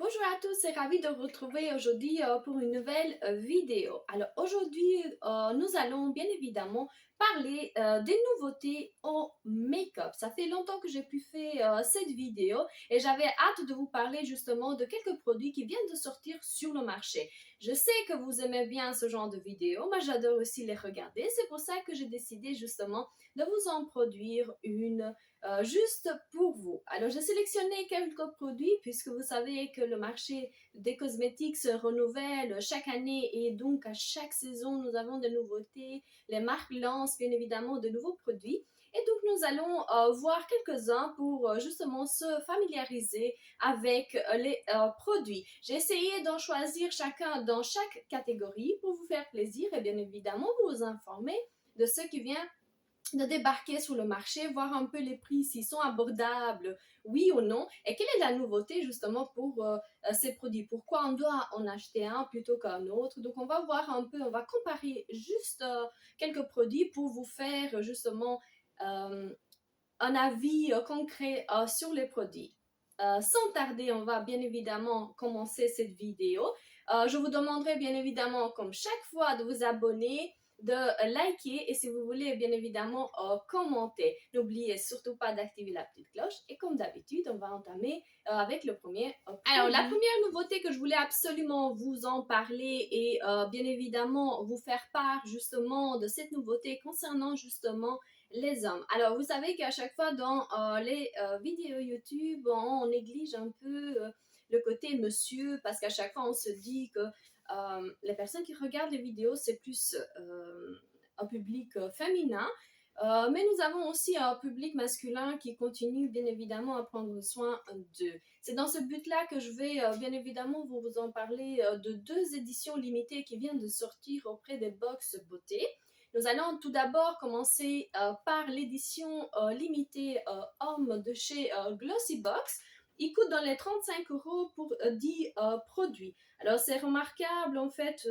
Bonjour à tous, c'est ravi de vous retrouver aujourd'hui pour une nouvelle vidéo. Alors aujourd'hui, nous allons bien évidemment parler des nouveautés au make-up. Ça fait longtemps que j'ai pu faire cette vidéo et j'avais hâte de vous parler justement de quelques produits qui viennent de sortir sur le marché. Je sais que vous aimez bien ce genre de vidéos, moi j'adore aussi les regarder. C'est pour ça que j'ai décidé justement de vous en produire une juste pour vous. Alors, j'ai sélectionné quelques produits puisque vous savez que le marché des cosmétiques se renouvelle chaque année et donc à chaque saison, nous avons de nouveautés. Les marques lancent bien évidemment de nouveaux produits. Et donc, nous allons voir quelques-uns pour justement se familiariser avec les produits. J'ai essayé d'en choisir chacun dans chaque catégorie pour vous faire plaisir et bien évidemment vous informer de ce qui vient de débarquer sur le marché, voir un peu les prix, s'ils sont abordables, oui ou non, et quelle est la nouveauté justement pour ces produits, pourquoi on doit en acheter un plutôt qu'un autre. Donc on va voir un peu, on va comparer juste quelques produits pour vous faire justement euh, un avis concret sur les produits. Sans tarder, on va bien évidemment commencer cette vidéo. Je vous demanderai bien évidemment, comme chaque fois, de vous abonner, de liker et si vous voulez bien évidemment commenter. N'oubliez surtout pas d'activer la petite cloche et comme d'habitude, on va entamer avec le premier produit. Alors la première nouveauté que je voulais absolument vous en parler et bien évidemment vous faire part justement de cette nouveauté concernant justement les hommes. Alors, vous savez qu'à chaque fois dans les vidéos YouTube, on néglige un peu le côté monsieur parce qu'à chaque fois, on se dit que les personnes qui regardent les vidéos, c'est plus un public féminin. Mais nous avons aussi un public masculin qui continue bien évidemment à prendre soin d'eux. C'est dans ce but-là que je vais bien évidemment vous en parler de deux éditions limitées qui viennent de sortir auprès des box beauté. Nous allons tout d'abord commencer par l'édition limitée homme de chez Glossybox. Il coûte dans les 35 € pour 10 produits. Alors c'est remarquable en fait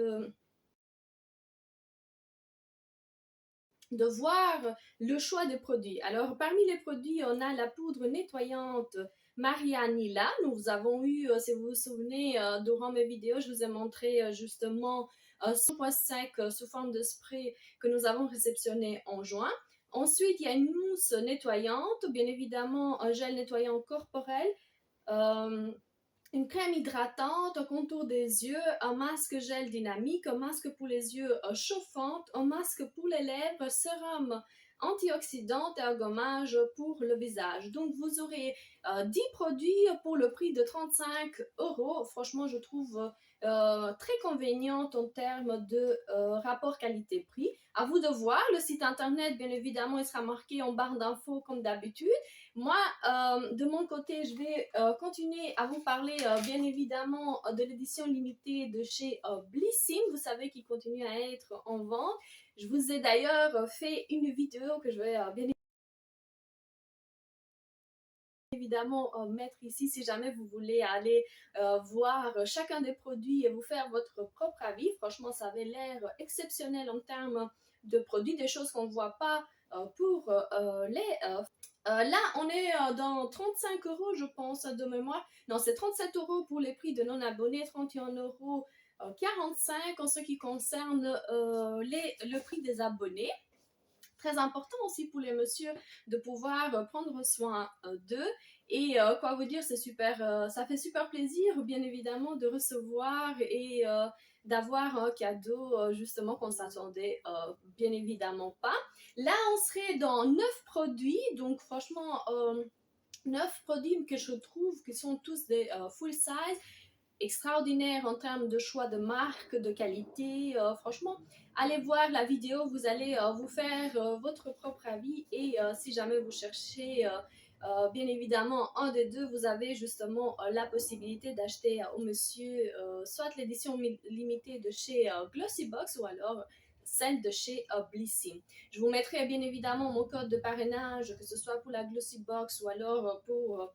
de voir le choix des produits. Alors parmi les produits, on a la poudre nettoyante Marianilla. Nous avons eu, si vous vous souvenez, durant mes vidéos, je vous ai montré justement 100.5 sous forme de spray que nous avons réceptionné en juin. Ensuite, il y a une mousse nettoyante, bien évidemment un gel nettoyant corporel, euh, une crème hydratante, un contour des yeux, un masque gel dynamique, un masque pour les yeux chauffante, un masque pour les lèvres, sérum antioxydant et un gommage pour le visage. Donc vous aurez 10 produits pour le prix de 35 €. Franchement, je trouve très convaincante en termes de rapport qualité-prix. À vous de voir, le site internet, bien évidemment, il sera marqué en barre d'infos comme d'habitude. Moi, de mon côté, je vais continuer à vous parler bien évidemment de l'édition limitée de chez Blissim. Vous savez qu'il continue à être en vente. Je vous ai d'ailleurs fait une vidéo que je vais bien évidemment mettre ici si jamais vous voulez aller voir chacun des produits et vous faire votre propre avis. Franchement, ça avait l'air exceptionnel en termes de produits, des choses qu'on ne voit pas pour les là, on est dans 35 € je pense, de mémoire. Non, c'est 37 € pour les prix de non-abonnés, 31 € 45 en ce qui concerne le prix des abonnés. Très important aussi pour les messieurs de pouvoir prendre soin d'eux. Et quoi vous dire, c'est super, ça fait super plaisir, bien évidemment, de recevoir et d'avoir un cadeau justement qu'on s'attendait bien évidemment pas. Là, on serait dans 9 produits, donc franchement, 9 produits que je trouve qui sont tous des full size, extraordinaires en termes de choix de marque, de qualité. Franchement, allez voir la vidéo, vous allez vous faire votre propre avis et si jamais vous cherchez bien évidemment un des deux, vous avez justement la possibilité d'acheter au monsieur soit l'édition limitée de chez Glossybox ou alors celle de chez Blissim. Je vous mettrai bien évidemment mon code de parrainage, que ce soit pour la Glossybox ou alors pour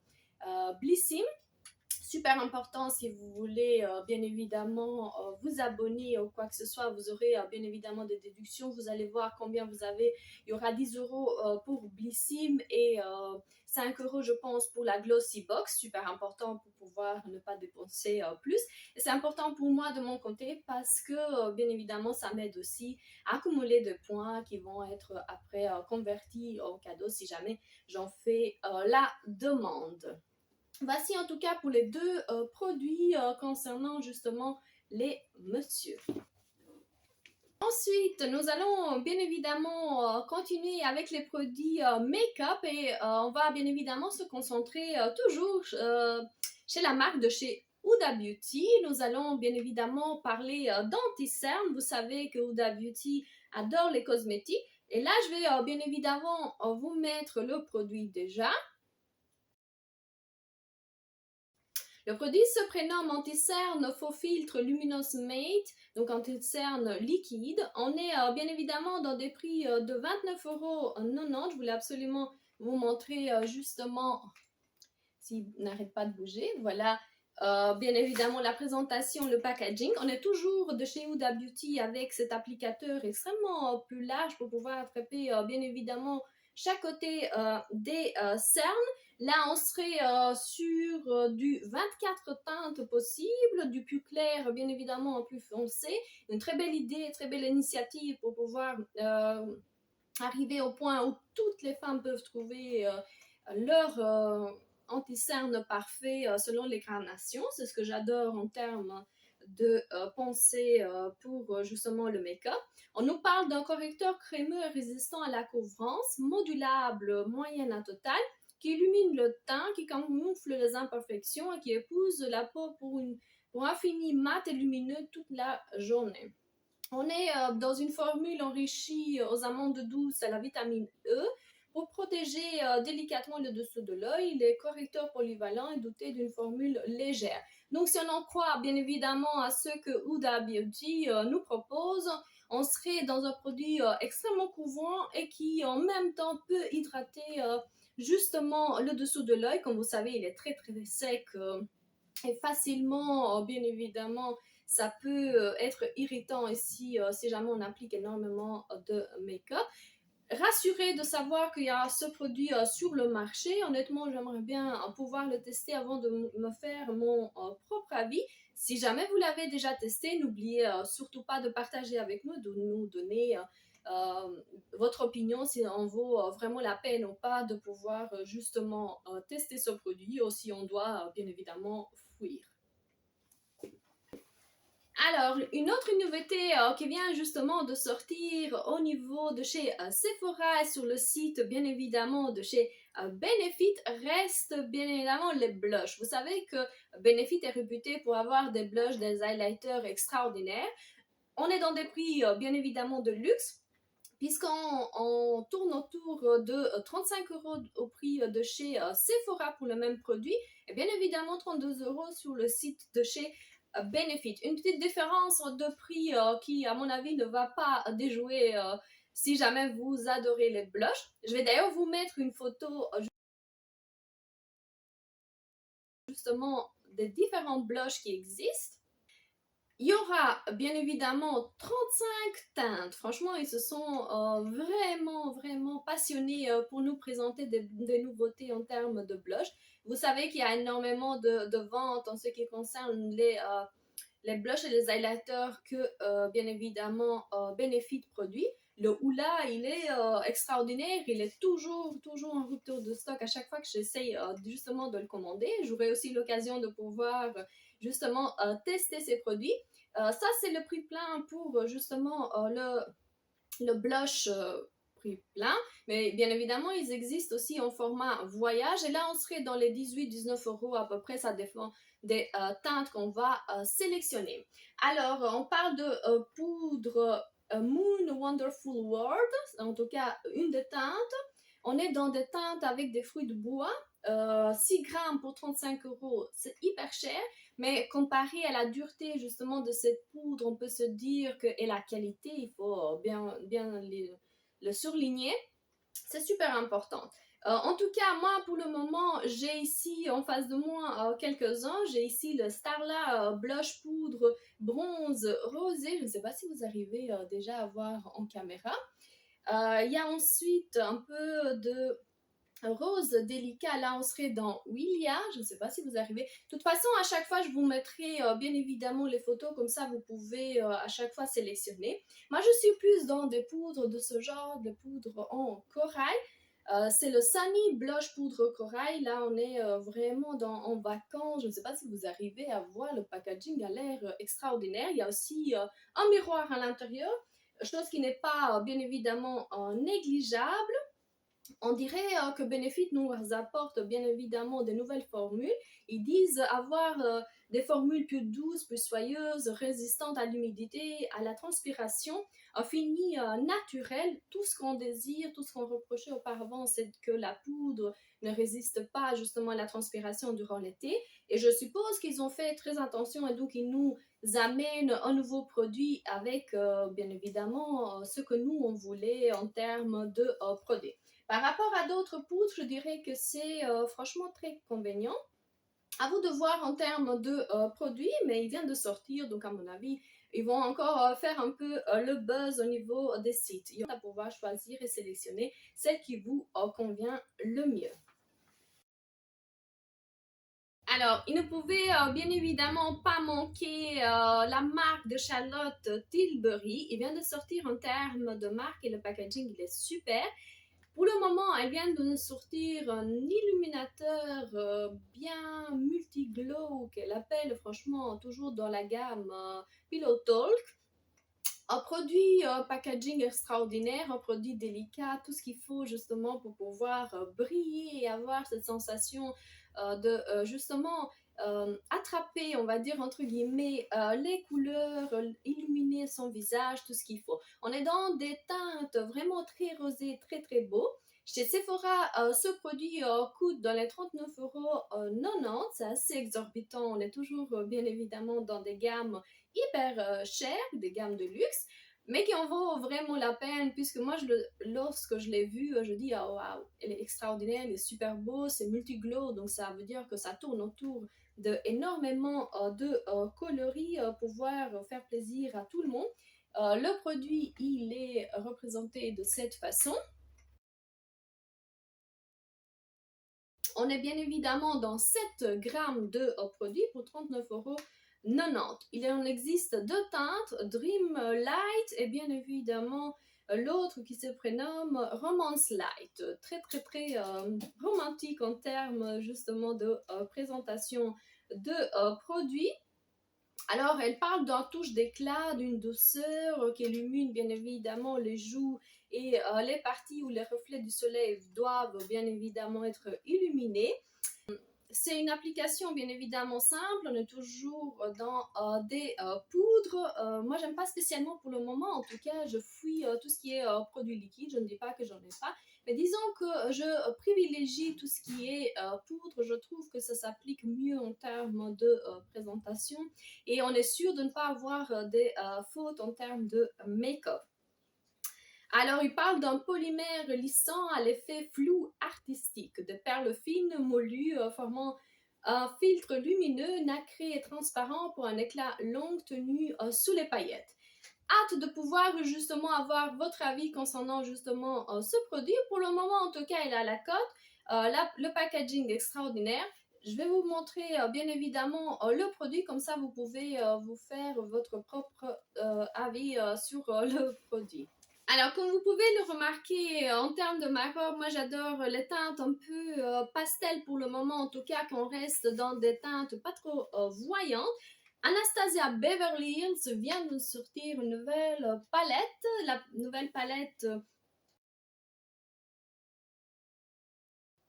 Blissim, Super important si vous voulez bien évidemment vous abonner ou quoi que ce soit, vous aurez bien évidemment des déductions, vous allez voir combien vous avez, il y aura 10 euros pour Blissim et 5 euros je pense pour la Glossy Box, super important pour pouvoir ne pas dépenser plus. Et c'est important pour moi de mon côté parce que bien évidemment ça m'aide aussi à accumuler des points qui vont être après convertis en cadeau si jamais j'en fais la demande. Voici en tout cas pour les deux produits concernant justement les messieurs. Ensuite, nous allons bien évidemment continuer avec les produits make-up et on va bien évidemment se concentrer toujours chez la marque de chez Huda Beauty. Nous allons bien évidemment parler d'anti-cerne. Vous savez que Huda Beauty adore les cosmétiques. Et là, je vais bien évidemment vous mettre le produit déjà. Le produit se prénomme Anti-Cerne Faux Filtre Luminous Mate, donc anti-cerne liquide. On est bien évidemment dans des prix de 29,90 €. Je voulais absolument vous montrer justement, s'il n'arrête pas de bouger, voilà. Bien évidemment la présentation, le packaging. On est toujours de chez Huda Beauty avec cet applicateur extrêmement plus large pour pouvoir attraper bien évidemment chaque côté des cernes. Là, on serait sur du 24 teintes possibles, du plus clair, bien évidemment, en plus foncé. Une très belle idée, très belle initiative pour pouvoir arriver au point où toutes les femmes peuvent trouver leur anti-cerne parfait selon les carnations. C'est ce que j'adore en termes de pensée pour justement le make-up. On nous parle d'un correcteur crémeux et résistant à la couvrance, modulable, moyenne à totale, qui illumine le teint, qui camoufle les imperfections et qui épouse la peau pour un fini mat et lumineux toute la journée. On est dans une formule enrichie aux amandes douces à la vitamine E pour protéger délicatement le dessous de l'œil. Il est correcteur polyvalent et doté d'une formule légère. Donc si on en croit bien évidemment à ce que Huda Beauty nous propose, on serait dans un produit extrêmement couvrant et qui en même temps peut hydrater justement le dessous de l'œil. Comme vous savez, il est très très sec et facilement, bien évidemment, ça peut être irritant ici si jamais on applique énormément de make-up. Rassurée de savoir qu'il y a ce produit sur le marché. Honnêtement, j'aimerais bien pouvoir le tester avant de me faire mon propre avis. Si jamais vous l'avez déjà testé, n'oubliez surtout pas de partager avec nous, de nous donner votre opinion, si on vaut vraiment la peine ou pas de pouvoir justement tester ce produit, ou si on doit bien évidemment fuir. Alors, une autre nouveauté qui vient justement de sortir au niveau de chez Sephora et sur le site bien évidemment de chez Benefit reste bien évidemment les blushs. Vous savez que Benefit est réputé pour avoir des blushs, des highlighters extraordinaires. On est dans des prix bien évidemment de luxe, puisqu'on tourne autour de 35 € au prix de chez Sephora pour le même produit, et bien évidemment 32 € sur le site de chez Benefit. Une petite différence de prix qui, à mon avis, ne va pas déjouer si jamais vous adorez les blushs. Je vais d'ailleurs vous mettre une photo justement des différents blushs qui existent. Il y aura bien évidemment 35 teintes. Franchement, ils se sont vraiment passionnés pour nous présenter des nouveautés en termes de blush. Vous savez qu'il y a énormément de ventes en ce qui concerne les blushs et les highlighters que bien évidemment Benefit produit. Le Hoola, il est extraordinaire, il est toujours en rupture de stock à chaque fois que j'essaye justement de le commander. J'aurai aussi l'occasion de pouvoir justement tester ces produits. Ça, c'est le prix plein pour justement le blush prix plein, mais bien évidemment, ils existent aussi en format voyage, et là, on serait dans les 18-19 € à peu près, ça dépend des teintes qu'on va sélectionner. Alors, on parle de poudre Moon Wonderful World, en tout cas, une des teintes. On est dans des teintes avec des fruits de bois, 6 grammes pour 35 €, c'est hyper cher, mais comparé à la dureté justement de cette poudre, on peut se dire que, et la qualité, il faut bien le surligner, c'est super important. En tout cas, moi, pour le moment, j'ai ici en face de moi quelques-uns. J'ai ici le Starla Blush Poudre Bronze Rosé. Je ne sais pas si vous arrivez déjà à voir en caméra. Il y a ensuite un peu de rose délicat. Là, on serait dans Wilia. Je ne sais pas si vous arrivez. De toute façon, à chaque fois, je vous mettrai bien évidemment les photos. Comme ça, vous pouvez à chaque fois sélectionner. Moi, je suis plus dans des poudres de ce genre, des poudres en corail. C'est le Sunny Blush Poudre Corail. Là, on est vraiment en vacances. Je ne sais pas si vous arrivez à voir, le packaging a l'air extraordinaire. Il y a aussi un miroir à l'intérieur, chose qui n'est pas bien évidemment négligeable. On dirait que Benefit nous apporte bien évidemment de nouvelles formules. Ils disent avoir des formules plus douces, plus soyeuses, résistantes à l'humidité, à la transpiration, un fini naturel. Tout ce qu'on désire, tout ce qu'on reprochait auparavant, c'est que la poudre ne résiste pas justement à la transpiration durant l'été. Et je suppose qu'ils ont fait très attention et donc ils nous amènent un nouveau produit avec bien évidemment ce que nous on voulait en termes de produits. Par rapport à d'autres poudres, je dirais que c'est franchement très convenient. À vous de voir en termes de produits, mais il vient de sortir, donc à mon avis, ils vont encore faire un peu le buzz au niveau des sites. Il y a pouvoir choisir et sélectionner celle qui vous convient le mieux. Alors, il ne pouvait bien évidemment pas manquer la marque de Charlotte Tilbury. Il vient de sortir en termes de marque et le packaging, il est super. Pour le moment, elle vient de nous sortir un illuminateur bien multi-glow qu'elle appelle franchement toujours dans la gamme Pillow Talk. Un produit packaging extraordinaire, un produit délicat, tout ce qu'il faut justement pour pouvoir briller et avoir cette sensation de justement attraper, on va dire entre guillemets, les couleurs, illuminer son visage, tout ce qu'il faut. On est dans des teintes vraiment très rosées, très très beaux. Chez Sephora, ce produit coûte dans les 39,90 €. C'est assez exorbitant. On est toujours bien évidemment dans des gammes hyper chères, des gammes de luxe, mais qui en vaut vraiment la peine, puisque moi, lorsque je l'ai vu, je dis, ah waouh, elle est extraordinaire, elle est super beau, c'est multi-glow, donc ça veut dire que ça tourne autour de énormément de coloris pour pouvoir faire plaisir à tout le monde. Le produit, il est représenté de cette façon. On est bien évidemment dans 7 grammes de produit pour 39,90 €. Il en existe deux teintes, Dream Light et bien évidemment l'autre qui se prénomme Romance Light. Très très très romantique en termes justement de présentation de produits. Alors, elle parle d'un touche d'éclat, d'une douceur qui illumine bien évidemment les joues et les parties où les reflets du soleil doivent bien évidemment être illuminés. C'est une application bien évidemment simple, on est toujours dans des poudres. Moi, j'aime pas spécialement pour le moment, en tout cas, je fuis tout ce qui est produit liquide. Je ne dis pas que j'en ai pas, mais disons que je privilégie tout ce qui est poudre. Je trouve que ça s'applique mieux en termes de présentation et on est sûr de ne pas avoir des fautes en termes de make-up. Alors, il parle d'un polymère lissant à l'effet flou artistique, de perles fines moulues formant un filtre lumineux, nacré et transparent pour un éclat longue tenu sous les paillettes. Hâte de pouvoir justement avoir votre avis concernant justement ce produit. Pour le moment, en tout cas, il a la cote, le packaging extraordinaire. Je vais vous montrer bien évidemment le produit, comme ça vous pouvez vous faire votre propre avis sur le produit. Alors, comme vous pouvez le remarquer, en termes de make-up, moi j'adore les teintes un peu pastel pour le moment, en tout cas qu'on reste dans des teintes pas trop voyantes. Anastasia Beverly Hills vient de sortir une nouvelle palette. La nouvelle palette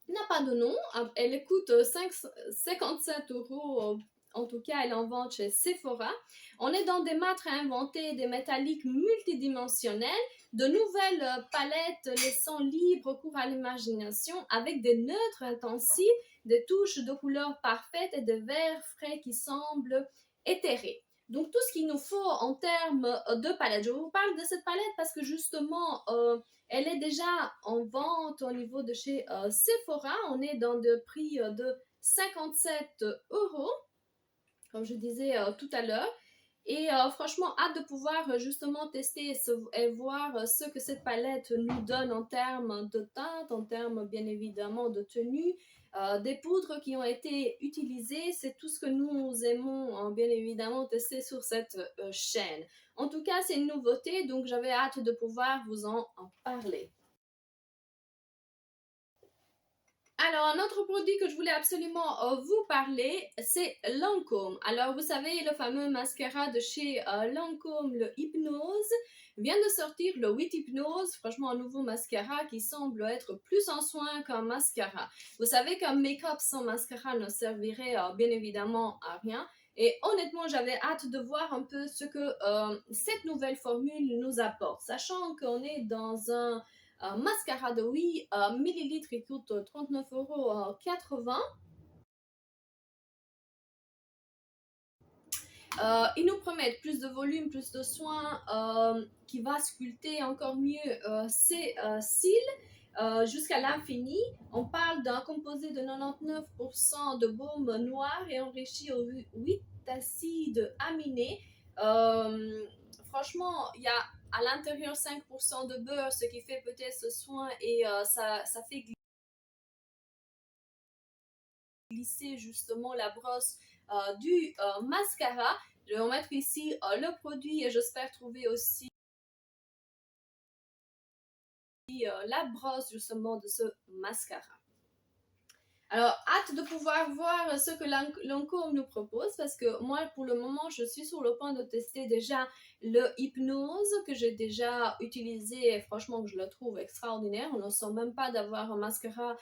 n'a pas de nom. Elle coûte 57 €. En tout cas, elle est en vente chez Sephora. On est dans des mats réinventés, des métalliques multidimensionnels, de nouvelles palettes laissant libre cours à l'imagination avec des neutres intensifs, des touches de couleurs parfaites et des verts frais qui semblent éthérés. Donc tout ce qu'il nous faut en termes de palette. Je vous parle de cette palette parce que justement, elle est déjà en vente au niveau de chez Sephora. On est dans des prix de 57 euros, comme je disais tout à l'heure. Et franchement, hâte de pouvoir justement tester et voir ce que cette palette nous donne en termes de teinte, en termes bien évidemment de tenue, des poudres qui ont été utilisées. C'est tout ce que nous aimons bien évidemment tester sur cette chaîne. En tout cas, c'est une nouveauté, donc j'avais hâte de pouvoir vous en parler. Alors, un autre produit que je voulais absolument vous parler, c'est Lancôme. Alors, vous savez, le fameux mascara de chez Lancôme, le Hypnose, vient de sortir le 8 Hypnose. Franchement, un nouveau mascara qui semble être plus en soin qu'un mascara. Vous savez qu'un make-up sans mascara ne servirait bien évidemment à rien. Et honnêtement, j'avais hâte de voir un peu ce que cette nouvelle formule nous apporte. Sachant qu'on est dans un mascara de 8 millilitres, il coûte 39,80 €. Ils nous promettent plus de volume, plus de soins, qui va sculpter encore mieux ces cils jusqu'à l'infini. On parle d'un composé de 99% de baume noir et enrichi aux 8 acides aminés. Franchement, il y a à l'intérieur 5% de beurre, ce qui fait peut-être ce soin et ça fait glisser justement la brosse du mascara. Je vais vous mettre ici le produit et j'espère trouver aussi la brosse justement de ce mascara. Alors, hâte de pouvoir voir ce que Lancôme nous propose parce que moi, pour le moment, je suis sur le point de tester déjà le Hypnose que j'ai déjà utilisé et franchement, je le trouve extraordinaire. On ne sent même pas d'avoir un mascara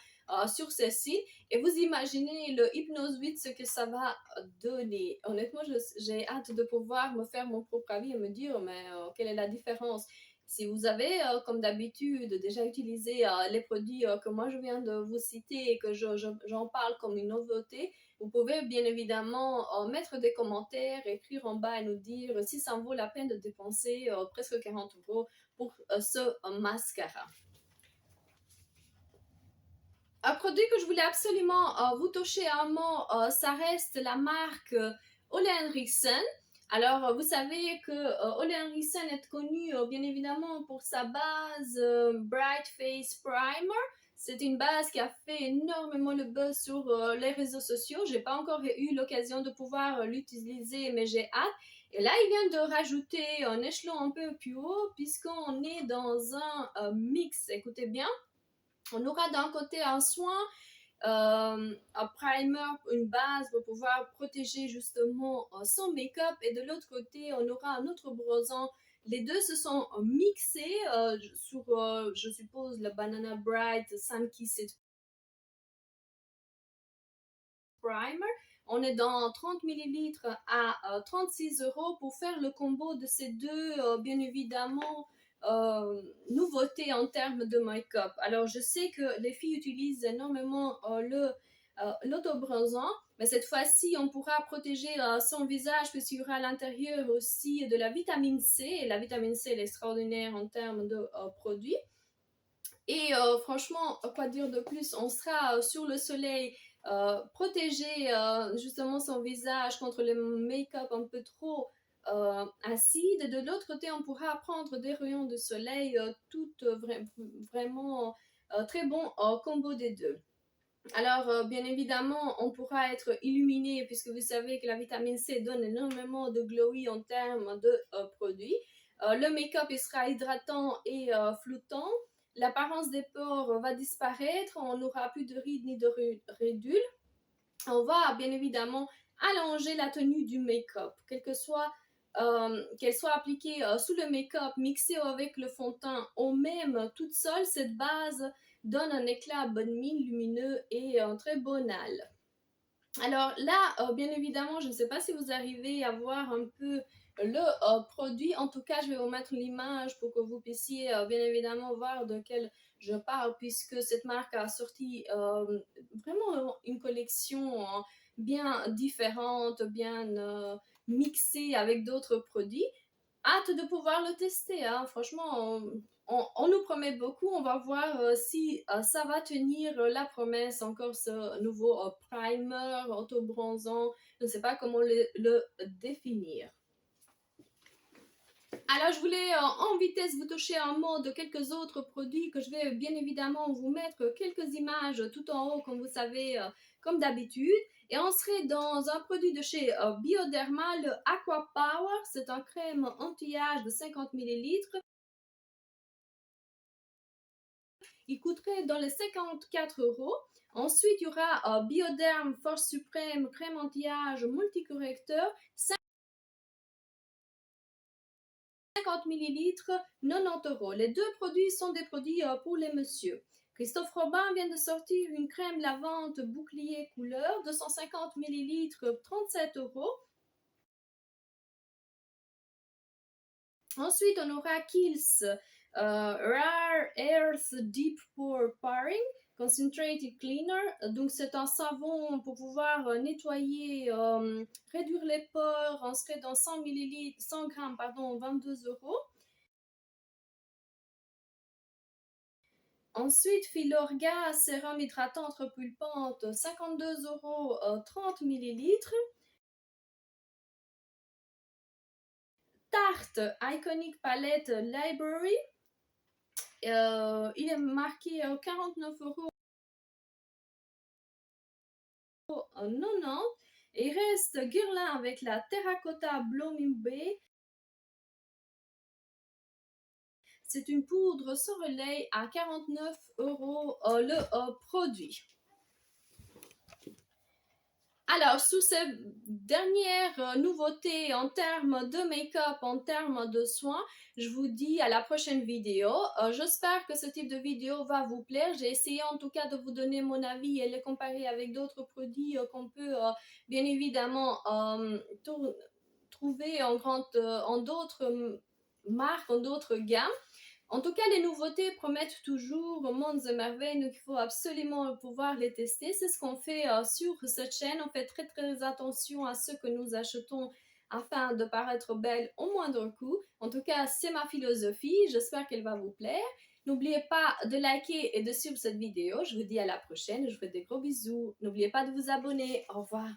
sur celle-ci. Et vous imaginez le Hypnose 8, ce que ça va donner. Honnêtement, j'ai hâte de pouvoir me faire mon propre avis et me dire, mais quelle est la différence? Si vous avez, comme d'habitude, déjà utilisé les produits que moi je viens de vous citer et que j'en parle comme une nouveauté, vous pouvez bien évidemment mettre des commentaires, écrire en bas et nous dire si ça en vaut la peine de dépenser presque 40 € pour ce mascara. Un produit que je voulais absolument vous toucher un mot, ça reste la marque Ole Henriksen. Alors, vous savez que Ole Henriksen est connu bien évidemment pour sa base Bright Face Primer. C'est une base qui a fait énormément le buzz sur les réseaux sociaux. J'ai pas encore eu l'occasion de pouvoir l'utiliser, mais j'ai hâte. Et là, il vient de rajouter un échelon un peu plus haut, puisqu'on est dans un mix. Écoutez bien, on aura d'un côté un soin, un primer, une base pour pouvoir protéger justement son make-up et de l'autre côté on aura un autre bronzant. Les deux se sont mixés sur, je suppose, le Banana Bright Sun Kissed Primer. On est dans 30 millilitres à 36 € pour faire le combo de ces deux, bien évidemment, nouveautés en termes de make-up. Alors, je sais que les filles utilisent énormément l'autobronzant, mais cette fois-ci, on pourra protéger son visage puisqu'il y aura à l'intérieur aussi de la vitamine C. Et la vitamine C est extraordinaire en termes de produits. Et franchement, quoi dire de plus? On sera sur le soleil, protéger justement son visage contre le make-up un peu trop acide. De l'autre côté, on pourra prendre des rayons de soleil, tout vraiment très bon combo des deux. Alors, bien évidemment, on pourra être illuminé puisque vous savez que la vitamine C donne énormément de glowy en termes de produits. Le make-up il sera hydratant et floutant. L'apparence des pores va disparaître. On n'aura plus de rides ni de ridules. On va bien évidemment allonger la tenue du make-up, qu'elle soit appliquée sous le make-up, mixée avec le fond de teint ou même toute seule, cette base donne un éclat bonne mine lumineux et un très beau hâle. Alors là, bien évidemment, je ne sais pas si vous arrivez à voir un peu le produit. En tout cas, je vais vous mettre l'image pour que vous puissiez bien évidemment voir de quel je parle, puisque cette marque a sorti vraiment une collection bien différente, bien mixée avec d'autres produits. Hâte de pouvoir le tester, hein. Franchement, on nous promet beaucoup. On va voir si ça va tenir la promesse. Encore ce nouveau primer auto-bronzant. Je ne sais pas comment le définir. Alors, je voulais en vitesse vous toucher un mot de quelques autres produits que je vais bien évidemment vous mettre quelques images tout en haut, comme vous savez, comme d'habitude. Et on serait dans un produit de chez Bioderma, le Aqua Power. C'est un crème anti-âge de 50 millilitres. Il coûterait dans les 54 euros. Ensuite, il y aura Bioderm Force Suprême crème anti-âge multicorrecteur. 50 millilitres, 90 euros. Les deux produits sont des produits pour les messieurs. Christophe Robin vient de sortir une crème lavante bouclier couleur, 250 millilitres, 37 euros. Ensuite, on aura Kiehl's Rare Earth Deep Pore Paring Concentrated Cleaner. Donc, c'est un savon pour pouvoir nettoyer, réduire les pores. On serait dans 100 millilitres, 100 grammes, pardon, 22 euros. Ensuite, Filorga, sérum hydratant entre pulpante, 52 euros, 30 millilitres. Tarte Iconic Palette Library. Il est marqué 49 euros 90. Et il reste Guerlain avec la Terracotta Blooming Bay. C'est une poudre Sorelei à 49 euros le produit. Alors, sous ces dernières nouveautés en termes de make-up, en termes de soins, je vous dis à la prochaine vidéo. J'espère que ce type de vidéo va vous plaire. J'ai essayé en tout cas de vous donner mon avis et le comparer avec d'autres produits qu'on peut bien évidemment trouver en d'autres marques, en d'autres gammes. En tout cas, les nouveautés promettent toujours mondes et merveilles, donc il faut absolument pouvoir les tester. C'est ce qu'on fait sur cette chaîne. On fait très très attention à ce que nous achetons afin de paraître belle au moindre coût. En tout cas, c'est ma philosophie. J'espère qu'elle va vous plaire. N'oubliez pas de liker et de suivre cette vidéo. Je vous dis à la prochaine. Je vous fais des gros bisous. N'oubliez pas de vous abonner. Au revoir.